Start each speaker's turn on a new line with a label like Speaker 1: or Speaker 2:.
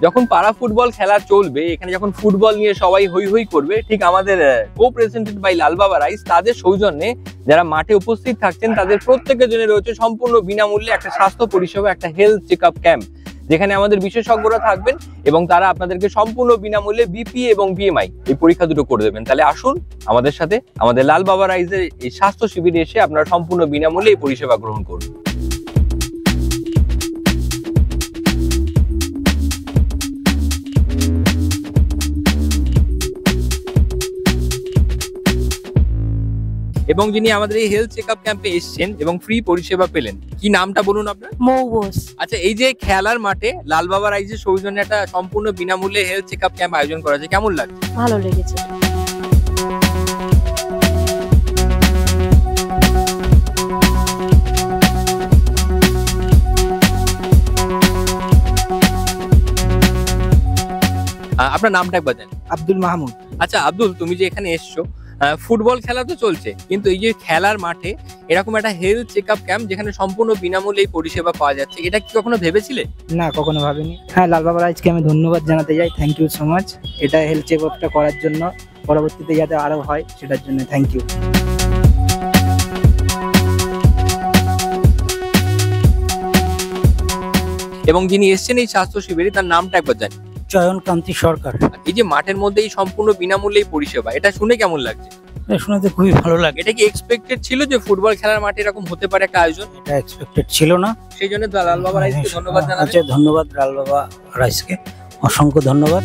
Speaker 1: যখন পাড়া ফুটবল খেলা চলবে, এখানে যখন ফুটবল নিয়ে সবাই হই হই করবে, ঠিক আমাদের কো প্রেজেন্টেড বাই লাল বাবা রাইস তাদের সৌজন্যে যারা মাঠে উপস্থিত থাকছেন তাদের প্রত্যেকের জন্য রয়েছে সম্পূর্ণ বিনামূল্যে একটা স্বাস্থ্য পরিষেবা, একটা হেলথ চেক আপ ক্যাম্প, যেখানে আমাদের বিশেষজ্ঞরা থাকবেন এবং তারা আপনাদেরকে সম্পূর্ণ বিনামূল্যে বিপি এবং বিএমআই এই পরীক্ষা দুটো করে দেবেন। তাহলে আসুন আমাদের সাথে আমাদের লাল বাবা রাইসের এই স্বাস্থ্য শিবিরে এসে আপনারা সম্পূর্ণ বিনামূল্যে এই পরিষেবা গ্রহণ করুন। এবং যিনি আমাদের এই হেলথ চেকআপ ক্যাম্পে এসেছেন এবং ফ্রি পরিষেবা পেলেন, কি নামটা বলুন আপনার?
Speaker 2: মৌ ঘোষ।
Speaker 1: আচ্ছা, এই যে খেলার মাঠে লাল বাবা রাইসের সৌজন্যে একটা সম্পূর্ণ বিনামূল্যে হেলথ চেকআপ ক্যাম্প আয়োজন করা হয়েছে, কেমন লাগছে?
Speaker 2: ভালো লেগেছে।
Speaker 1: আপনার নামটা একবার জানেন?
Speaker 3: আব্দুল মাহমুদ।
Speaker 1: আচ্ছা আব্দুল, তুমি যে এখানে এসছো, ফুটবল খেলা তো চলছে, কিন্তু এই যে খেলার মাঠে এরকম একটা হেলথ চেকআপ ক্যাম্প যেখানে সম্পূর্ণ বিনামূল্যে এই পরিষেবা পাওয়া যাচ্ছে, এটা কি কখনো ভেবেছিলে?
Speaker 3: না, কখনো ভাবিনি। হ্যাঁ, লাল বাবা রাইসকে আমি ধন্যবাদ জানাতে চাই। থ্যাংক ইউ সো মাচ এটা হেলথ চেক আপটা করার জন্য, পরবর্তীতে যাতে আরো হয় সেটার জন্য থ্যাংক ইউ।
Speaker 1: এবং যিনি এসছেন এই স্বাস্থ্য শিবিরে তার নামটা একবার জানি?
Speaker 3: চয়নকান্তি সরকার।
Speaker 1: এই যে মাঠের মধ্যে এই সম্পূর্ণ বিনামূল্যে এই পরিষেবা, এটা শুনে কেমন লাগছে?
Speaker 3: শুনে তো খুবই ভালো লাগে।
Speaker 1: এটা কি এক্সপেক্টেড ছিল যে ফুটবল খেলার মাঠে এরকম হতে পারে একটা আয়োজন?
Speaker 3: এটা এক্সপেক্টেড ছিল না,
Speaker 1: সেই জন্য লাল বাবা রাইসকে ধন্যবাদ জানাচ্ছি।
Speaker 3: ধন্যবাদ লাল বাবা রাইসকে, অসংখ্য ধন্যবাদ।